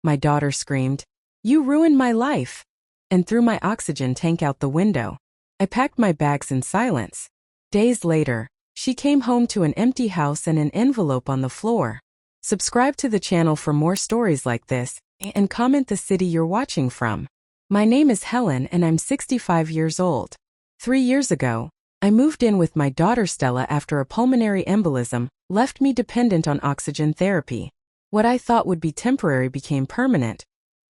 my daughter screamed. You ruined my life! And threw my oxygen tank out the window. I packed my bags in silence. Days later, she came home to an empty house and an envelope on the floor. Subscribe to the channel for more stories like this, and comment the city you're watching from. My name is Helen and I'm 65 years old. 3 years ago, I moved in with my daughter Stella after a pulmonary embolism left me dependent on oxygen therapy. What I thought would be temporary became permanent,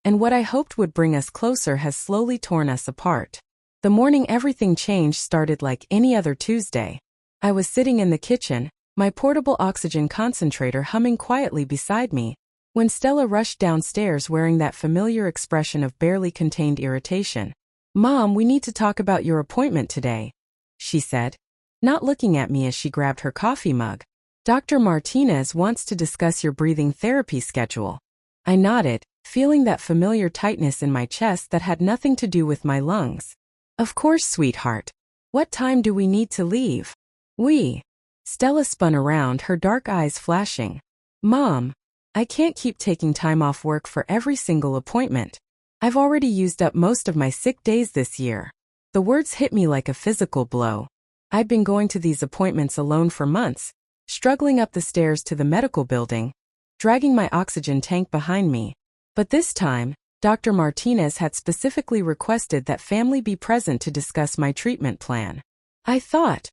and what I hoped would bring us closer has slowly torn us apart. The morning everything changed started like any other Tuesday. I was sitting in the kitchen, my portable oxygen concentrator humming quietly beside me, when Stella rushed downstairs wearing that familiar expression of barely contained irritation. Mom, we need to talk about your appointment today, she said, not looking at me as she grabbed her coffee mug. Dr. Martinez wants to discuss your breathing therapy schedule. I nodded, feeling that familiar tightness in my chest that had nothing to do with my lungs. Of course, sweetheart. What time do we need to leave? Stella spun around, her dark eyes flashing. Mom, I can't keep taking time off work for every single appointment. I've already used up most of my sick days this year. The words hit me like a physical blow. I'd been going to these appointments alone for months, struggling up the stairs to the medical building, dragging my oxygen tank behind me. But this time, Dr. Martinez had specifically requested that family be present to discuss my treatment plan. I thought.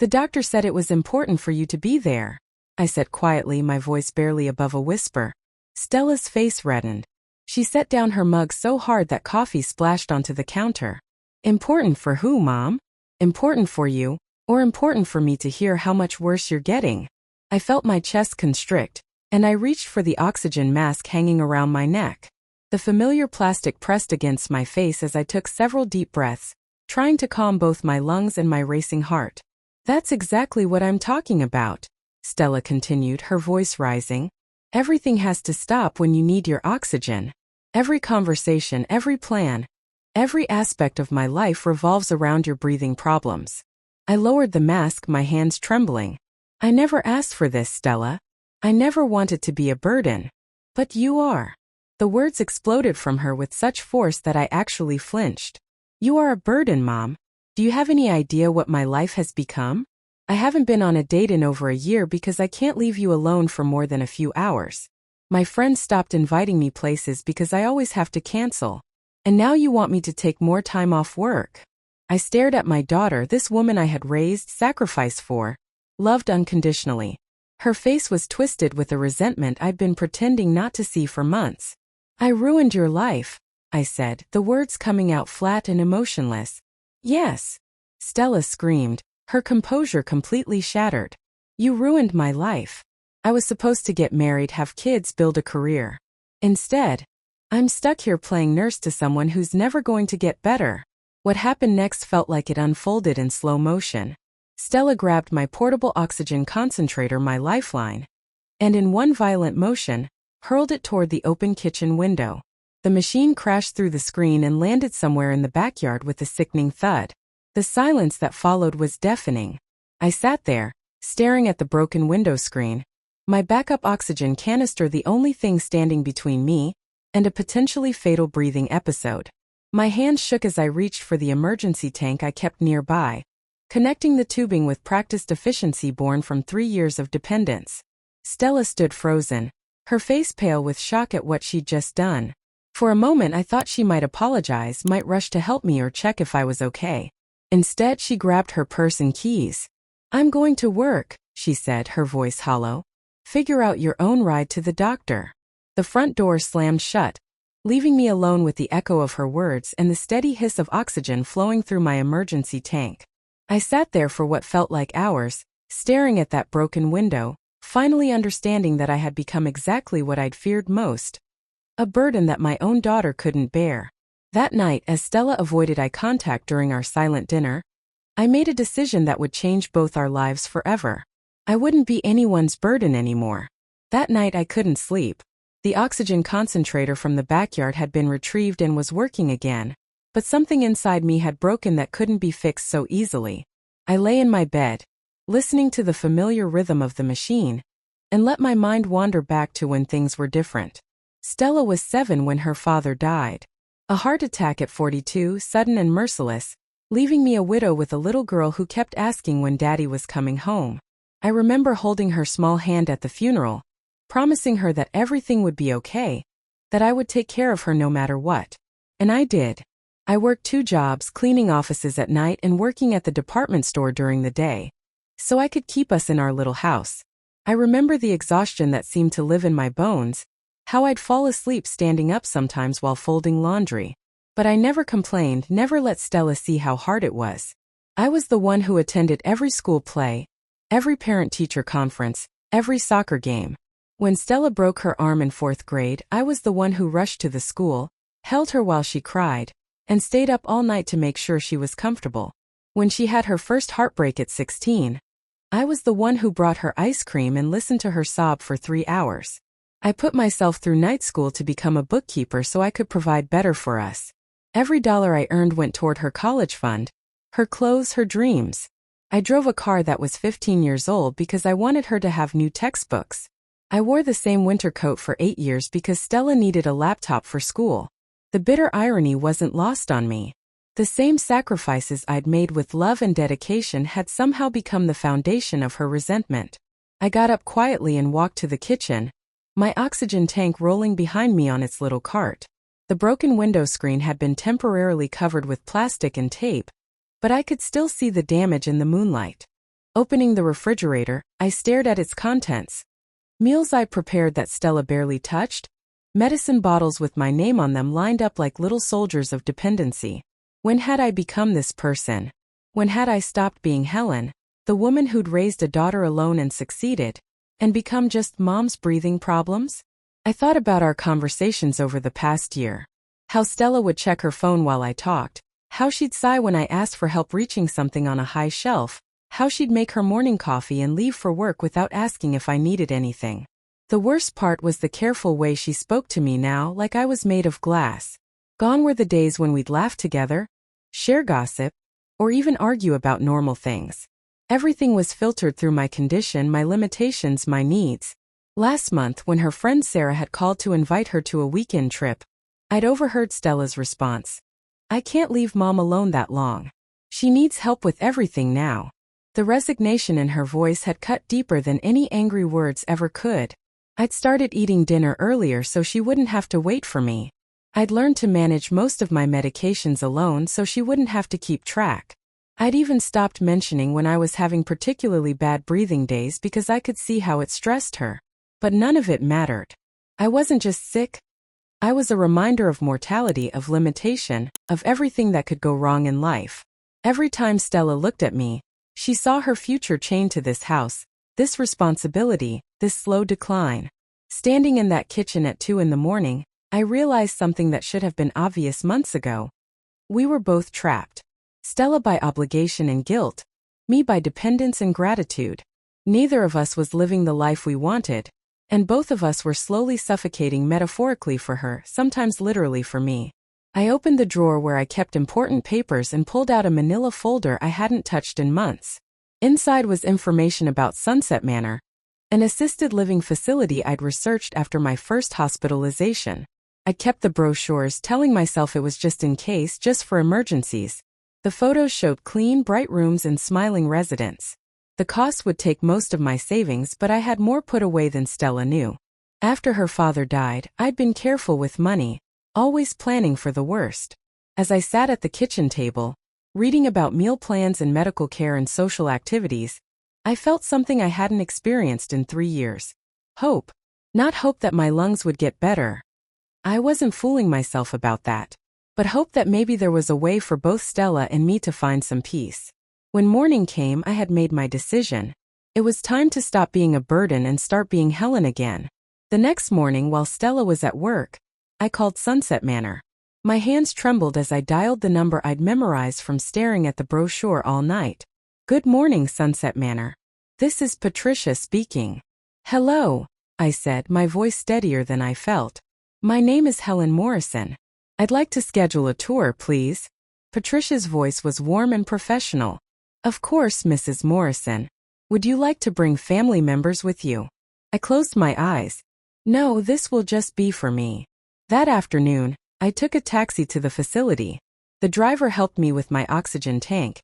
The doctor said it was important for you to be there, I said quietly, my voice barely above a whisper. Stella's face reddened. She set down her mug so hard that coffee splashed onto the counter. Important for who, Mom? Important for you, or important for me to hear how much worse you're getting? I felt my chest constrict, and I reached for the oxygen mask hanging around my neck. The familiar plastic pressed against my face as I took several deep breaths, trying to calm both my lungs and my racing heart. That's exactly what I'm talking about, Stella continued, her voice rising. Everything has to stop when you need your oxygen. Every conversation, every plan, every aspect of my life revolves around your breathing problems. I lowered the mask, my hands trembling. I never asked for this, Stella. I never wanted to be a burden. But you are. The words exploded from her with such force that I actually flinched. You are a burden, Mom. Do you have any idea what my life has become? I haven't been on a date in over a year because I can't leave you alone for more than a few hours. My friends stopped inviting me places because I always have to cancel. And now you want me to take more time off work. I stared at my daughter, this woman I had raised, sacrificed for, loved unconditionally. Her face was twisted with a resentment I'd been pretending not to see for months. I ruined your life, I said, the words coming out flat and emotionless. Yes, Stella screamed, her composure completely shattered. You ruined my life. I was supposed to get married, have kids, build a career. Instead, I'm stuck here playing nurse to someone who's never going to get better. What happened next felt like it unfolded in slow motion. Stella grabbed my portable oxygen concentrator, my lifeline, and in one violent motion, hurled it toward the open kitchen window. The machine crashed through the screen and landed somewhere in the backyard with a sickening thud. The silence that followed was deafening. I sat there, staring at the broken window screen, my backup oxygen canister the only thing standing between me and a potentially fatal breathing episode. My hands shook as I reached for the emergency tank I kept nearby, connecting the tubing with practiced efficiency born from 3 years of dependence. Stella stood frozen, her face pale with shock at what she'd just done. For a moment I thought she might apologize, might rush to help me or check if I was okay. Instead, she grabbed her purse and keys. I'm going to work, she said, her voice hollow. Figure out your own ride to the doctor. The front door slammed shut, leaving me alone with the echo of her words and the steady hiss of oxygen flowing through my emergency tank. I sat there for what felt like hours, staring at that broken window, finally understanding that I had become exactly what I'd feared most. A burden that my own daughter couldn't bear. That night, as Stella avoided eye contact during our silent dinner, I made a decision that would change both our lives forever. I wouldn't be anyone's burden anymore. That night I couldn't sleep. The oxygen concentrator from the backyard had been retrieved and was working again, but something inside me had broken that couldn't be fixed so easily. I lay in my bed, listening to the familiar rhythm of the machine, and let my mind wander back to when things were different. Stella was 7 when her father died. A heart attack at 42, sudden and merciless, leaving me a widow with a little girl who kept asking when Daddy was coming home. I remember holding her small hand at the funeral, promising her that everything would be okay, that I would take care of her no matter what. And I did. I worked 2 jobs, cleaning offices at night and working at the department store during the day, so I could keep us in our little house. I remember the exhaustion that seemed to live in my bones, how I'd fall asleep standing up sometimes while folding laundry. But I never complained, never let Stella see how hard it was. I was the one who attended every school play, every parent-teacher conference, every soccer game. When Stella broke her arm in 4th grade, I was the one who rushed to the school, held her while she cried, and stayed up all night to make sure she was comfortable. When she had her first heartbreak at 16, I was the one who brought her ice cream and listened to her sob for 3 hours. I put myself through night school to become a bookkeeper so I could provide better for us. Every dollar I earned went toward her college fund, her clothes, her dreams. I drove a car that was 15 years old because I wanted her to have new textbooks. I wore the same winter coat for 8 years because Stella needed a laptop for school. The bitter irony wasn't lost on me. The same sacrifices I'd made with love and dedication had somehow become the foundation of her resentment. I got up quietly and walked to the kitchen, my oxygen tank rolling behind me on its little cart. The broken window screen had been temporarily covered with plastic and tape, but I could still see the damage in the moonlight. Opening the refrigerator, I stared at its contents. Meals I'd prepared that Stella barely touched, medicine bottles with my name on them lined up like little soldiers of dependency. When had I become this person? When had I stopped being Helen, the woman who'd raised a daughter alone and succeeded, and become just Mom's breathing problems? I thought about our conversations over the past year. How Stella would check her phone while I talked, how she'd sigh when I asked for help reaching something on a high shelf, how she'd make her morning coffee and leave for work without asking if I needed anything. The worst part was the careful way she spoke to me now, like I was made of glass. Gone were the days when we'd laugh together, share gossip, or even argue about normal things. Everything was filtered through my condition, my limitations, my needs. Last month, when her friend Sarah had called to invite her to a weekend trip, I'd overheard Stella's response. I can't leave Mom alone that long. She needs help with everything now. The resignation in her voice had cut deeper than any angry words ever could. I'd started eating dinner earlier so she wouldn't have to wait for me. I'd learned to manage most of my medications alone so she wouldn't have to keep track. I'd even stopped mentioning when I was having particularly bad breathing days because I could see how it stressed her. But none of it mattered. I wasn't just sick. I was a reminder of mortality, of limitation, of everything that could go wrong in life. Every time Stella looked at me, she saw her future chained to this house, this responsibility, this slow decline. Standing in that kitchen at 2 in the morning, I realized something that should have been obvious months ago. We were both trapped. Stella by obligation and guilt, me by dependence and gratitude. Neither of us was living the life we wanted, and both of us were slowly suffocating, metaphorically for her, sometimes literally for me. I opened the drawer where I kept important papers and pulled out a manila folder I hadn't touched in months. Inside was information about Sunset Manor, an assisted living facility I'd researched after my first hospitalization. I kept the brochures, telling myself it was just in case, just for emergencies. The photos showed clean, bright rooms and smiling residents. The cost would take most of my savings, but I had more put away than Stella knew. After her father died, I'd been careful with money, always planning for the worst. As I sat at the kitchen table, reading about meal plans and medical care and social activities, I felt something I hadn't experienced in 3 years. Hope. Not hope that my lungs would get better. I wasn't fooling myself about that. But hope that maybe there was a way for both Stella and me to find some peace. When morning came, I had made my decision. It was time to stop being a burden and start being Helen again. The next morning, while Stella was at work, I called Sunset Manor. My hands trembled as I dialed the number I'd memorized from staring at the brochure all night. Good morning, Sunset Manor. This is Patricia speaking. Hello, I said, my voice steadier than I felt. My name is Helen Morrison. I'd like to schedule a tour, please. Patricia's voice was warm and professional. Of course, Mrs. Morrison. Would you like to bring family members with you? I closed my eyes. No, this will just be for me. That afternoon, I took a taxi to the facility. The driver helped me with my oxygen tank,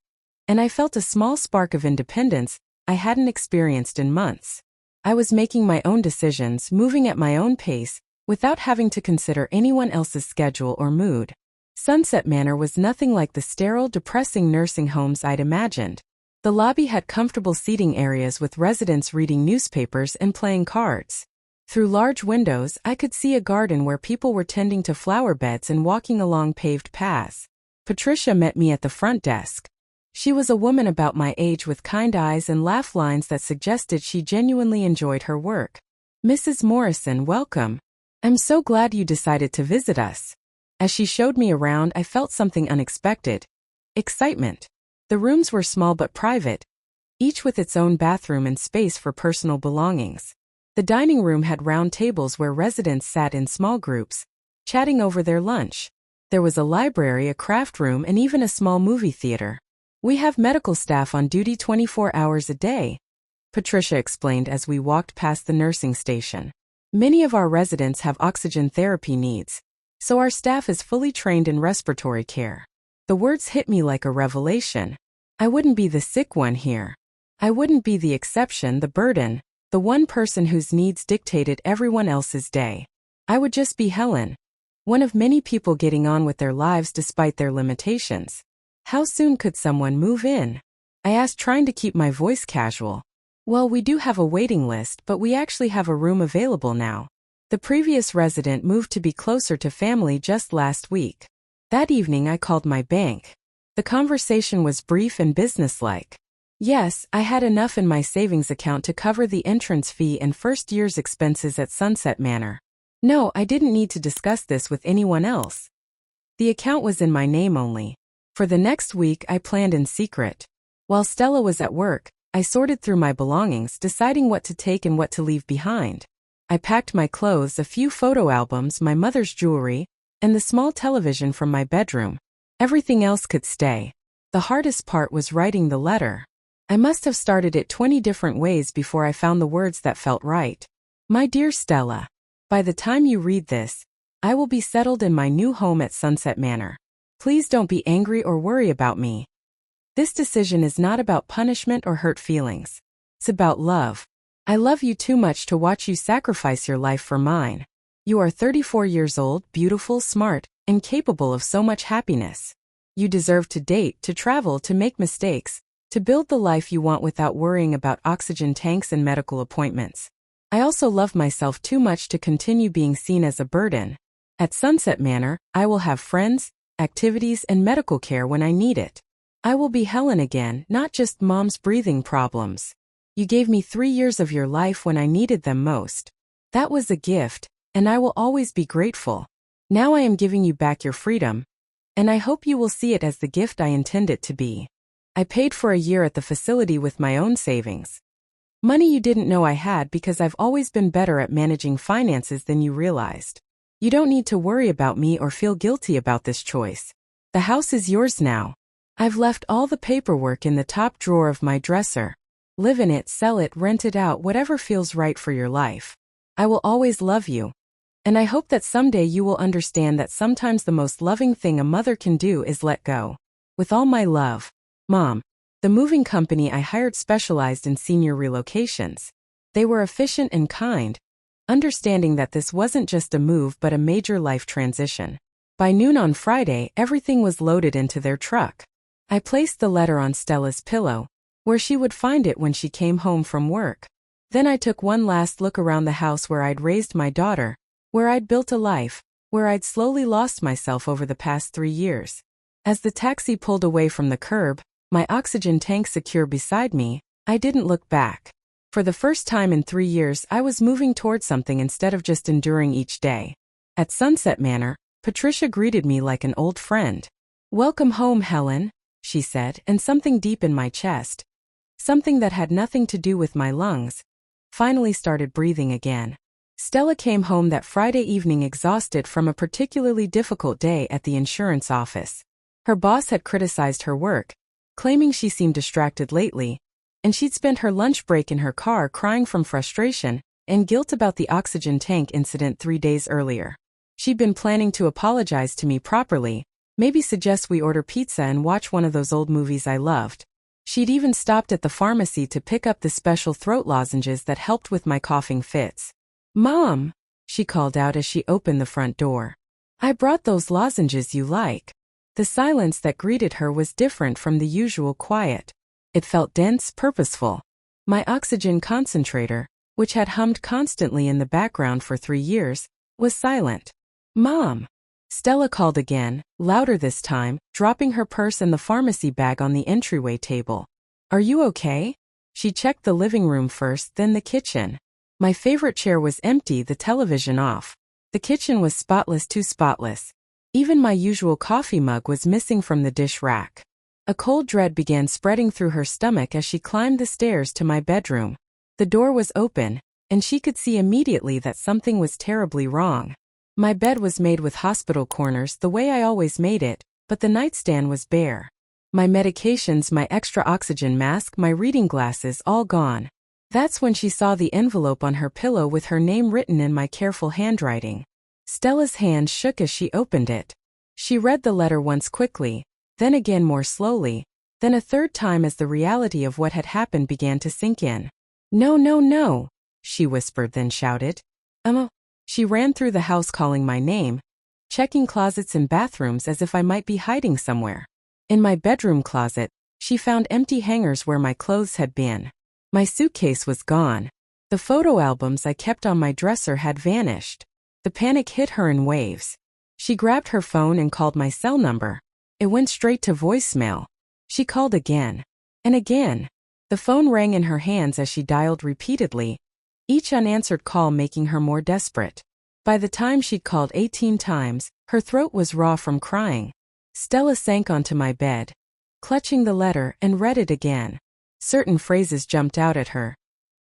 and I felt a small spark of independence I hadn't experienced in months. I was making my own decisions, moving at my own pace, without having to consider anyone else's schedule or mood. Sunset Manor was nothing like the sterile, depressing nursing homes I'd imagined. The lobby had comfortable seating areas with residents reading newspapers and playing cards. Through large windows, I could see a garden where people were tending to flower beds and walking along paved paths. Patricia met me at the front desk. She was a woman about my age with kind eyes and laugh lines that suggested she genuinely enjoyed her work. "Mrs. Morrison, welcome. I'm so glad you decided to visit us." As she showed me around, I felt something unexpected. Excitement. The rooms were small but private, each with its own bathroom and space for personal belongings. The dining room had round tables where residents sat in small groups, chatting over their lunch. There was a library, a craft room, and even a small movie theater. "We have medical staff on duty 24 hours a day," Patricia explained as we walked past the nursing station. "Many of our residents have oxygen therapy needs, so our staff is fully trained in respiratory care." The words hit me like a revelation. I wouldn't be the sick one here. I wouldn't be the exception, the burden, the one person whose needs dictated everyone else's day. I would just be Helen, one of many people getting on with their lives despite their limitations. "How soon could someone move in?" I asked, trying to keep my voice casual. "Well, we do have a waiting list, but we actually have a room available now. The previous resident moved to be closer to family just last week." That evening I called my bank. The conversation was brief and businesslike. Yes, I had enough in my savings account to cover the entrance fee and first year's expenses at Sunset Manor. No, I didn't need to discuss this with anyone else. The account was in my name only. For the next week, I planned in secret. While Stella was at work, I sorted through my belongings, deciding what to take and what to leave behind. I packed my clothes, a few photo albums, my mother's jewelry, and the small television from my bedroom. Everything else could stay. The hardest part was writing the letter. I must have started it 20 different ways before I found the words that felt right. "My dear Stella, by the time you read this, I will be settled in my new home at Sunset Manor. Please don't be angry or worry about me. This decision is not about punishment or hurt feelings. It's about love. I love you too much to watch you sacrifice your life for mine. You are 34 years old, beautiful, smart, and capable of so much happiness. You deserve to date, to travel, to make mistakes, to build the life you want without worrying about oxygen tanks and medical appointments. I also love myself too much to continue being seen as a burden. At Sunset Manor, I will have friends, activities, and medical care when I need it. I will be Helen again, not just mom's breathing problems. You gave me 3 years of your life when I needed them most. That was a gift, and I will always be grateful. Now I am giving you back your freedom, and I hope you will see it as the gift I intend it to be." I paid for a year at the facility with my own savings. Money you didn't know I had, because I've always been better at managing finances than you realized. You don't need to worry about me or feel guilty about this choice. The house is yours now. I've left all the paperwork in the top drawer of my dresser. Live in it, sell it, rent it out, whatever feels right for your life. I will always love you. And I hope that someday you will understand that sometimes the most loving thing a mother can do is let go. With all my love, Mom. The moving company I hired specialized in senior relocations. They were efficient and kind, understanding that this wasn't just a move but a major life transition. By noon on Friday, everything was loaded into their truck. I placed the letter on Stella's pillow, where she would find it when she came home from work. Then I took one last look around the house where I'd raised my daughter, where I'd built a life, where I'd slowly lost myself over the past 3 years. As the taxi pulled away from the curb, my oxygen tank secure beside me, I didn't look back. For the first time in 3 years, I was moving toward something instead of just enduring each day. At Sunset Manor, Patricia greeted me like an old friend. "Welcome home, Helen," she said, and something deep in my chest, something that had nothing to do with my lungs, finally started breathing again. Stella came home that Friday evening exhausted from a particularly difficult day at the insurance office. Her boss had criticized her work, claiming she seemed distracted lately, and she'd spent her lunch break in her car crying from frustration and guilt about the oxygen tank incident 3 days earlier. She'd been planning to apologize to me properly, maybe suggest we order pizza and watch one of those old movies I loved. She'd even stopped at the pharmacy to pick up the special throat lozenges that helped with my coughing fits. "Mom," she called out as she opened the front door. "I brought those lozenges you like." The silence that greeted her was different from the usual quiet. It felt dense, purposeful. My oxygen concentrator, which had hummed constantly in the background for 3 years, was silent. "Mom," Stella called again, louder this time, dropping her purse and the pharmacy bag on the entryway table. "Are you okay?" She checked the living room first, then the kitchen. My favorite chair was empty, the television off. The kitchen was spotless, too spotless. Even my usual coffee mug was missing from the dish rack. A cold dread began spreading through her stomach as she climbed the stairs to my bedroom. The door was open, and she could see immediately that something was terribly wrong. My bed was made with hospital corners the way I always made it, but the nightstand was bare. My medications, my extra oxygen mask, my reading glasses, all gone. That's when she saw the envelope on her pillow with her name written in my careful handwriting. Stella's hand shook as she opened it. She read the letter once quickly, then again more slowly, then a third time as the reality of what had happened began to sink in. "No, no, no," she whispered, then shouted. She ran through the house calling my name, checking closets and bathrooms as if I might be hiding somewhere. In my bedroom closet, she found empty hangers where my clothes had been. My suitcase was gone. The photo albums I kept on my dresser had vanished. The panic hit her in waves. She grabbed her phone and called my cell number. It went straight to voicemail. She called again. And again. The phone rang in her hands as she dialed repeatedly, each unanswered call making her more desperate. By the time she'd called 18 times, her throat was raw from crying. Stella sank onto my bed, clutching the letter, and read it again. Certain phrases jumped out at her.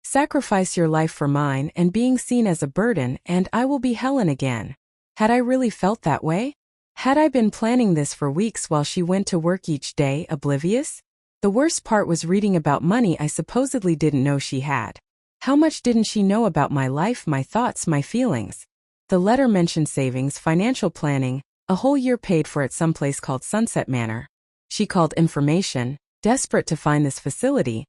"Sacrifice your life for mine and being seen as a burden, and I will be Helen again." Had I really felt that way? Had I been planning this for weeks while she went to work each day, oblivious? The worst part was reading about money I supposedly didn't know she had. How much didn't she know about my life, my thoughts, my feelings? The letter mentioned savings, financial planning, a whole year paid for at some place called Sunset Manor. She called information, desperate to find this facility.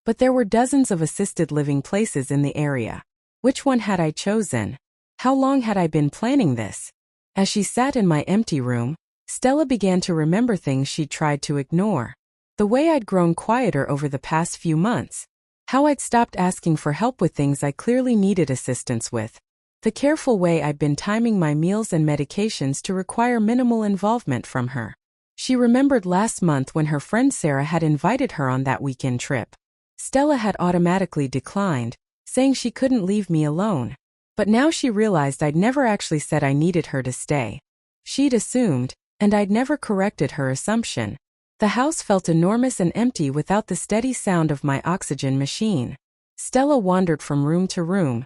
But there were dozens of assisted living places in the area. Which one had I chosen? How long had I been planning this? As she sat in my empty room, Stella began to remember things she'd tried to ignore. The way I'd grown quieter over the past few months. How I'd stopped asking for help with things I clearly needed assistance with. The careful way I'd been timing my meals and medications to require minimal involvement from her. She remembered last month when her friend Sarah had invited her on that weekend trip. Stella had automatically declined, saying she couldn't leave me alone. But now she realized I'd never actually said I needed her to stay. She'd assumed, and I'd never corrected her assumption. The house felt enormous and empty without the steady sound of my oxygen machine. Stella wandered from room to room,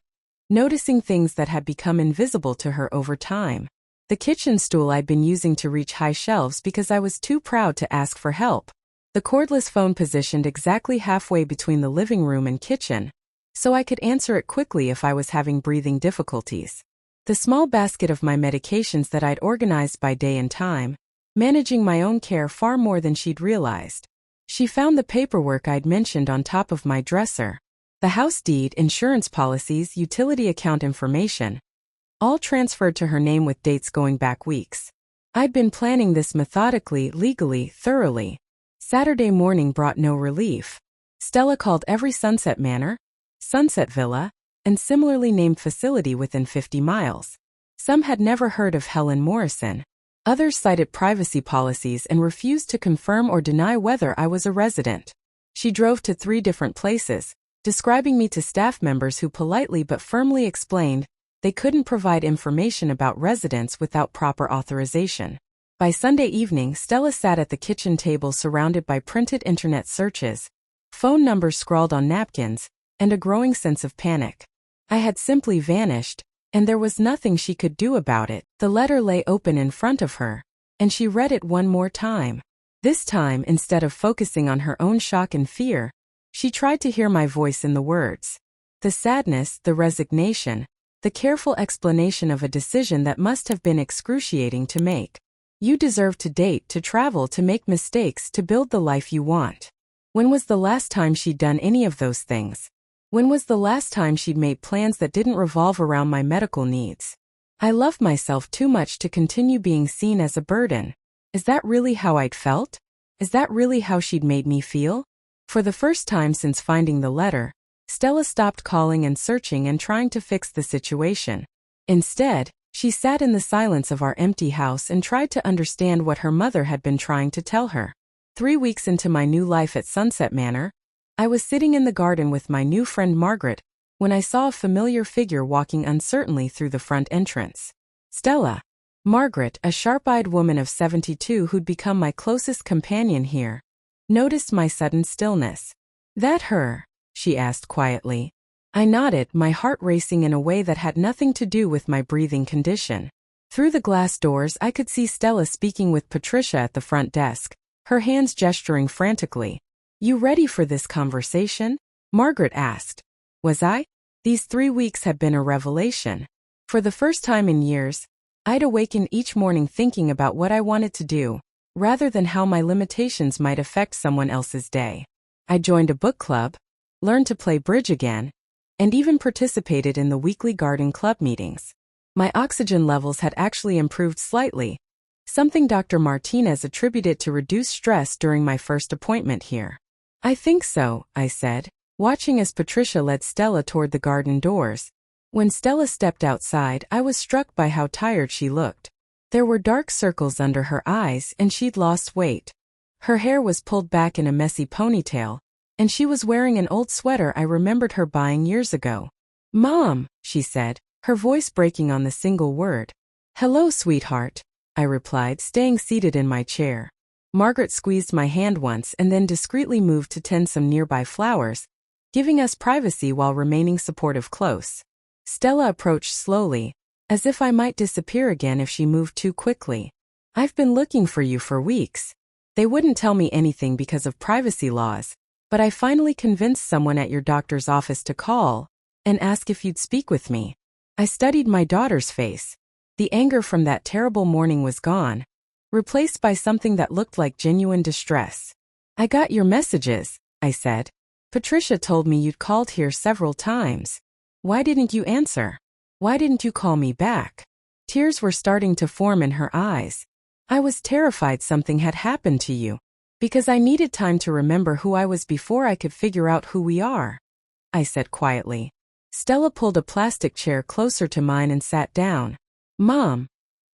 noticing things that had become invisible to her over time. The kitchen stool I'd been using to reach high shelves because I was too proud to ask for help. The cordless phone positioned exactly halfway between the living room and kitchen, so I could answer it quickly if I was having breathing difficulties. The small basket of my medications that I'd organized by day and time, managing my own care far more than she'd realized. She found the paperwork I'd mentioned on top of my dresser. The house deed, insurance policies, utility account information, all transferred to her name with dates going back weeks. I'd been planning this methodically, legally, thoroughly. Saturday morning brought no relief. Stella called every Sunset Manor, Sunset Villa, and similarly named facility within 50 miles. Some had never heard of Helen Morrison. Others cited privacy policies and refused to confirm or deny whether I was a resident. She drove to 3 different places, describing me to staff members who politely but firmly explained they couldn't provide information about residents without proper authorization. By Sunday evening, Stella sat at the kitchen table surrounded by printed internet searches, phone numbers scrawled on napkins, and a growing sense of panic. I had simply vanished, and there was nothing she could do about it. The letter lay open in front of her, and she read it one more time. This time, instead of focusing on her own shock and fear, she tried to hear my voice in the words. The sadness, the resignation, the careful explanation of a decision that must have been excruciating to make. You deserve to date, to travel, to make mistakes, to build the life you want. When was the last time she'd done any of those things? When was the last time she'd made plans that didn't revolve around my medical needs? I loved myself too much to continue being seen as a burden. Is that really how I'd felt? Is that really how she'd made me feel? For the first time since finding the letter, Stella stopped calling and searching and trying to fix the situation. Instead, she sat in the silence of our empty house and tried to understand what her mother had been trying to tell her. 3 weeks into my new life at Sunset Manor, I was sitting in the garden with my new friend Margaret when I saw a familiar figure walking uncertainly through the front entrance. Stella. Margaret, a sharp-eyed woman of 72 who'd become my closest companion here, noticed my sudden stillness. "That her?" she asked quietly. I nodded, my heart racing in a way that had nothing to do with my breathing condition. Through the glass doors I could see Stella speaking with Patricia at the front desk, her hands gesturing frantically. "You ready for this conversation?" Margaret asked. Was I? These 3 weeks had been a revelation. For the first time in years, I'd awaken each morning thinking about what I wanted to do, rather than how my limitations might affect someone else's day. I joined a book club, learned to play bridge again, and even participated in the weekly garden club meetings. My oxygen levels had actually improved slightly, something Dr. Martinez attributed to reduced stress during my first appointment here. "I think so," I said, watching as Patricia led Stella toward the garden doors. When Stella stepped outside, I was struck by how tired she looked. There were dark circles under her eyes and she'd lost weight. Her hair was pulled back in a messy ponytail, and she was wearing an old sweater I remembered her buying years ago. "Mom," she said, her voice breaking on the single word. "Hello, sweetheart," I replied, staying seated in my chair. Margaret squeezed my hand once and then discreetly moved to tend some nearby flowers, giving us privacy while remaining supportive close. Stella approached slowly, as if I might disappear again if she moved too quickly. "I've been looking for you for weeks. They wouldn't tell me anything because of privacy laws, but I finally convinced someone at your doctor's office to call and ask if you'd speak with me." I studied my daughter's face. The anger from that terrible morning was gone, replaced by something that looked like genuine distress. "I got your messages," I said. "Patricia told me you'd called here several times. Why didn't you answer? Why didn't you call me back?" Tears were starting to form in her eyes. "I was terrified something had happened to you, because I needed time to remember who I was before I could figure out who we are," I said quietly. Stella pulled a plastic chair closer to mine and sat down. "Mom,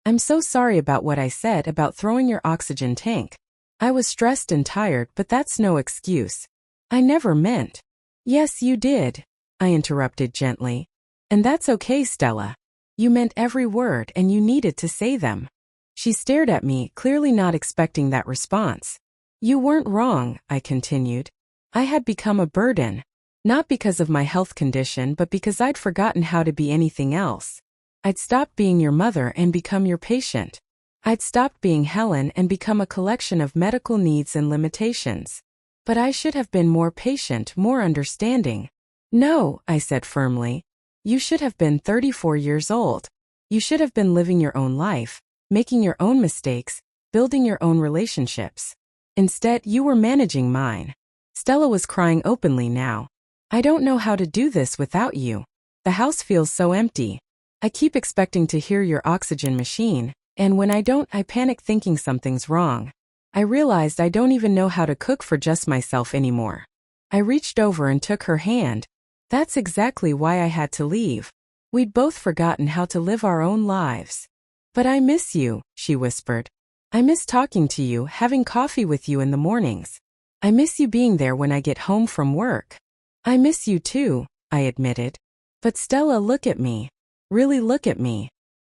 I'm so sorry about what I said about throwing your oxygen tank. I was stressed and tired, but that's no excuse. I never meant." "Yes, you did," I interrupted gently. "And that's okay, Stella. You meant every word and you needed to say them." She stared at me, clearly not expecting that response. "You weren't wrong," I continued. "I had become a burden. Not because of my health condition, but because I'd forgotten how to be anything else. I'd stopped being your mother and become your patient. I'd stopped being Helen and become a collection of medical needs and limitations. But I should have been more patient, more understanding." "No," I said firmly. "You should have been 34 years old. You should have been living your own life, making your own mistakes, building your own relationships. Instead, you were managing mine." Stella was crying openly now. "I don't know how to do this without you. The house feels so empty. I keep expecting to hear your oxygen machine, and when I don't, I panic thinking something's wrong. I realized I don't even know how to cook for just myself anymore." I reached over and took her hand. "That's exactly why I had to leave. We'd both forgotten how to live our own lives." "But I miss you," she whispered. "I miss talking to you, having coffee with you in the mornings. I miss you being there when I get home from work." "I miss you too," I admitted. "But Stella, look at me. Really look at me."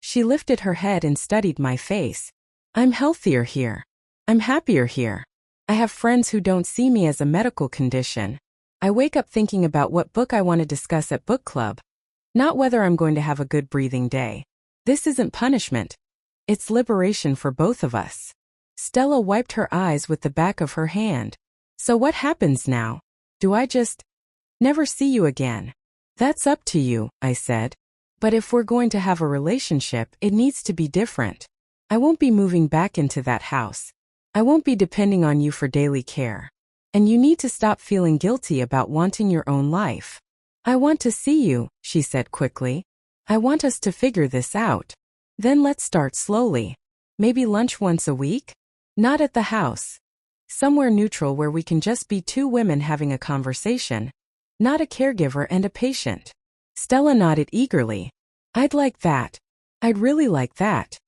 She lifted her head and studied my face. "I'm healthier here. I'm happier here. I have friends who don't see me as a medical condition. I wake up thinking about what book I want to discuss at book club, not whether I'm going to have a good breathing day. This isn't punishment. It's liberation for both of us." Stella wiped her eyes with the back of her hand. "So what happens now? Do I just never see you again?" That's up to you, I said. But if we're going to have a relationship, it needs to be different. I won't be moving back into that house. I won't be depending on you for daily care. And you need to stop feeling guilty about wanting your own life. I want to see you, she said quickly. I want us to figure this out. Then let's start slowly. Maybe lunch once a week? Not at the house. Somewhere neutral where we can just be two women having a conversation, not a caregiver and a patient. Stella nodded eagerly. I'd like that. I'd really like that.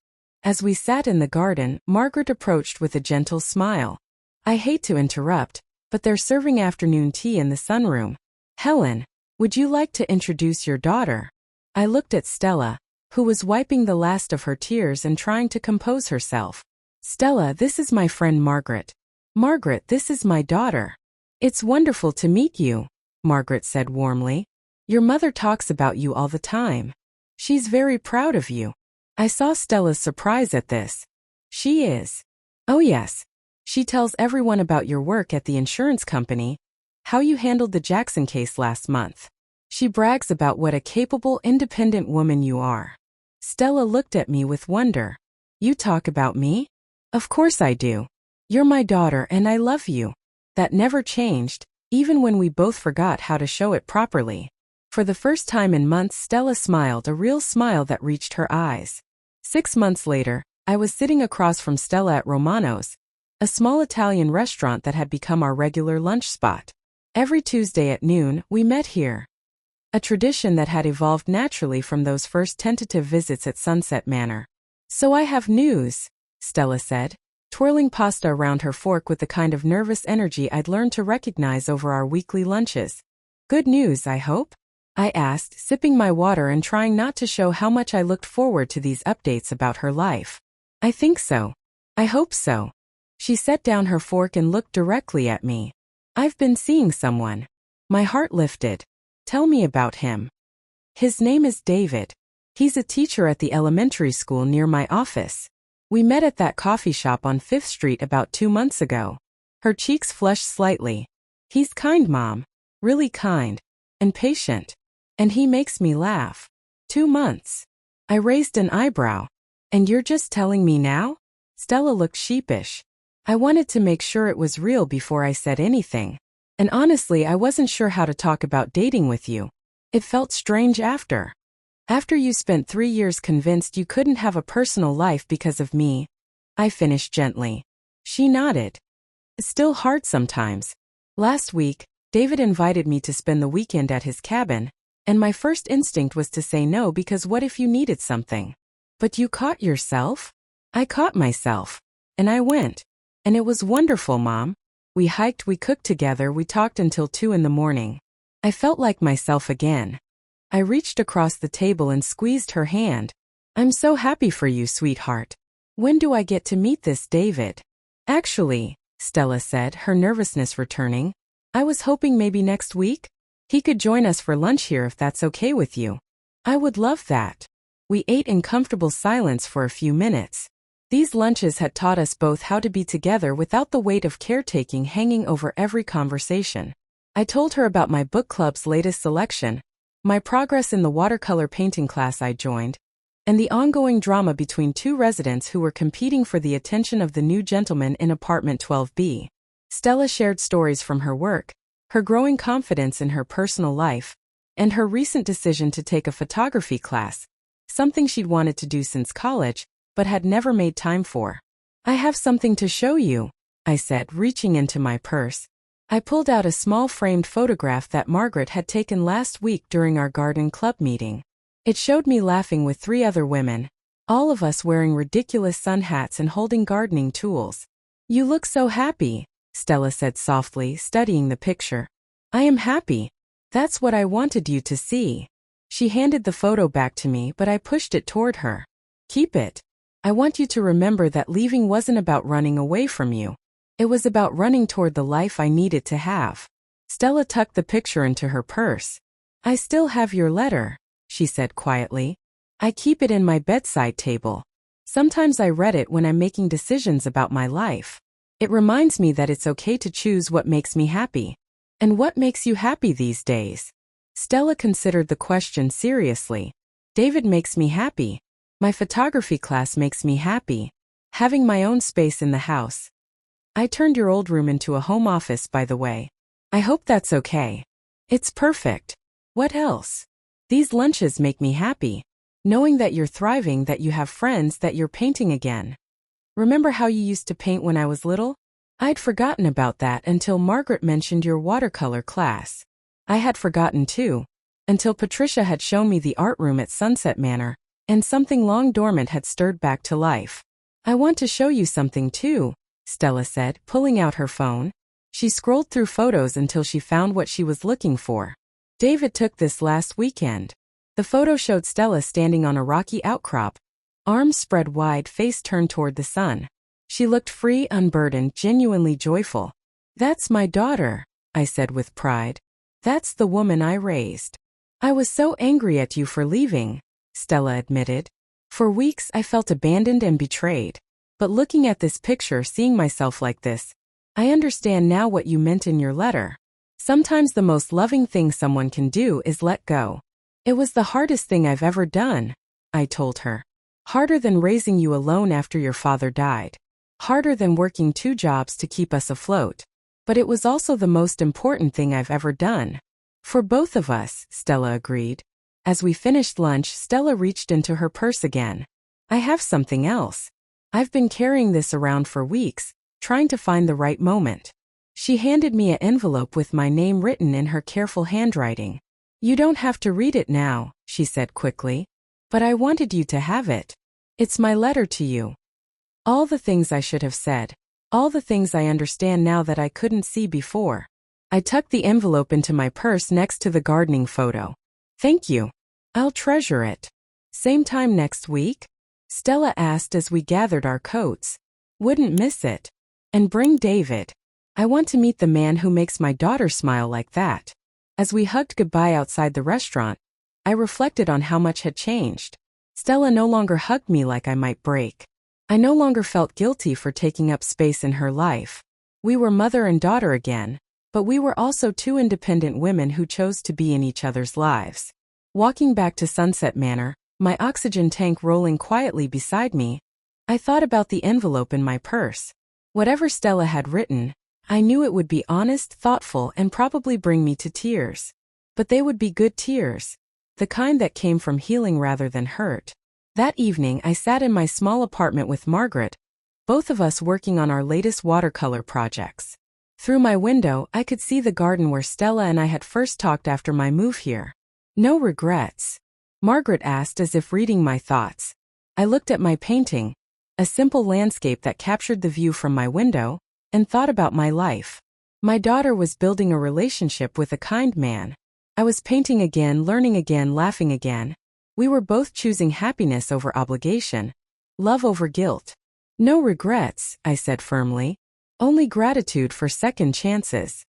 As we sat in the garden, Margaret approached with a gentle smile. I hate to interrupt, but they're serving afternoon tea in the sunroom. Helen, would you like to introduce your daughter? I looked at Stella, who was wiping the last of her tears and trying to compose herself. Stella, this is my friend Margaret. Margaret, this is my daughter. It's wonderful to meet you, Margaret said warmly. Your mother talks about you all the time. She's very proud of you. I saw Stella's surprise at this. She is. Oh yes. She tells everyone about your work at the insurance company, how you handled the Jackson case last month. She brags about what a capable, independent woman you are. Stella looked at me with wonder. You talk about me? Of course I do. You're my daughter and I love you. That never changed, even when we both forgot how to show it properly. For the first time in months, Stella smiled, a real smile that reached her eyes. 6 months later, I was sitting across from Stella at Romano's, a small Italian restaurant that had become our regular lunch spot. Every Tuesday at noon, we met here. A tradition that had evolved naturally from those first tentative visits at Sunset Manor. So I have news, Stella said, twirling pasta around her fork with the kind of nervous energy I'd learned to recognize over our weekly lunches. Good news, I hope? I asked, sipping my water and trying not to show how much I looked forward to these updates about her life. I think so. I hope so. She set down her fork and looked directly at me. I've been seeing someone. My heart lifted. Tell me about him. His name is David. He's a teacher at the elementary school near my office. We met at that coffee shop on 5th Street about 2 months ago. Her cheeks flushed slightly. He's kind, Mom. Really kind. And patient. And he makes me laugh. 2 months. I raised an eyebrow. And you're just telling me now? Stella looked sheepish. I wanted to make sure it was real before I said anything. And honestly, I wasn't sure how to talk about dating with you. It felt strange after. After you spent 3 years convinced you couldn't have a personal life because of me, I finished gently. She nodded. It's still hard sometimes. Last week, David invited me to spend the weekend at his cabin, and my first instinct was to say no because what if you needed something? But you caught yourself? I caught myself. And I went. And it was wonderful, Mom. We hiked, we cooked together, we talked until 2 in the morning. I felt like myself again. I reached across the table and squeezed her hand. I'm so happy for you, sweetheart. When do I get to meet this David? Actually, Stella said, her nervousness returning, I was hoping maybe next week? He could join us for lunch here if that's okay with you. I would love that. We ate in comfortable silence for a few minutes. These lunches had taught us both how to be together without the weight of caretaking hanging over every conversation. I told her about my book club's latest selection, my progress in the watercolor painting class I joined, and the ongoing drama between 2 residents who were competing for the attention of the new gentleman in apartment 12B. Stella shared stories from her work, her growing confidence in her personal life, and her recent decision to take a photography class, something she'd wanted to do since college, but had never made time for. I have something to show you, I said, reaching into my purse. I pulled out a small framed photograph that Margaret had taken last week during our garden club meeting. It showed me laughing with 3 other women, all of us wearing ridiculous sun hats and holding gardening tools. You look so happy, Stella said softly, studying the picture. I am happy. That's what I wanted you to see. She handed the photo back to me, but I pushed it toward her. Keep it. I want you to remember that leaving wasn't about running away from you. It was about running toward the life I needed to have. Stella tucked the picture into her purse. I still have your letter, she said quietly. I keep it in my bedside table. Sometimes I read it when I'm making decisions about my life. It reminds me that it's okay to choose what makes me happy. And what makes you happy these days? Stella considered the question seriously. David makes me happy. My photography class makes me happy. Having my own space in the house. I turned your old room into a home office, by the way. I hope that's okay. It's perfect. What else? These lunches make me happy. Knowing that you're thriving, that you have friends, that you're painting again. Remember how you used to paint when I was little? I'd forgotten about that until Margaret mentioned your watercolor class. I had forgotten too, until Patricia had shown me the art room at Sunset Manor, and something long dormant had stirred back to life. I want to show you something too, Stella said, pulling out her phone. She scrolled through photos until she found what she was looking for. David took this last weekend. The photo showed Stella standing on a rocky outcrop, arms spread wide, face turned toward the sun. She looked free, unburdened, genuinely joyful. That's my daughter, I said with pride. That's the woman I raised. I was so angry at you for leaving, Stella admitted. For weeks I felt abandoned and betrayed. But looking at this picture, seeing myself like this, I understand now what you meant in your letter. Sometimes the most loving thing someone can do is let go. It was the hardest thing I've ever done, I told her. Harder than raising you alone after your father died. Harder than working 2 jobs to keep us afloat. But it was also the most important thing I've ever done. For both of us, Stella agreed. As we finished lunch, Stella reached into her purse again. I have something else. I've been carrying this around for weeks, trying to find the right moment. She handed me an envelope with my name written in her careful handwriting. You don't have to read it now, she said quickly. But I wanted you to have it. It's my letter to you. All the things I should have said. All the things I understand now that I couldn't see before. I tucked the envelope into my purse next to the gardening photo. Thank you. I'll treasure it. Same time next week? Stella asked as we gathered our coats. Wouldn't miss it. And bring David. I want to meet the man who makes my daughter smile like that. As we hugged goodbye outside the restaurant, I reflected on how much had changed. Stella no longer hugged me like I might break. I no longer felt guilty for taking up space in her life. We were mother and daughter again, but we were also 2 independent women who chose to be in each other's lives. Walking back to Sunset Manor, my oxygen tank rolling quietly beside me, I thought about the envelope in my purse. Whatever Stella had written, I knew it would be honest, thoughtful, and probably bring me to tears. But they would be good tears. The kind that came from healing rather than hurt. That evening I sat in my small apartment with Margaret, both of us working on our latest watercolor projects. Through my window I could see the garden where Stella and I had first talked after my move here. No regrets? Margaret asked as if reading my thoughts. I looked at my painting, a simple landscape that captured the view from my window, and thought about my life. My daughter was building a relationship with a kind man. I was painting again, learning again, laughing again. We were both choosing happiness over obligation, love over guilt. No regrets, I said firmly. Only gratitude for second chances.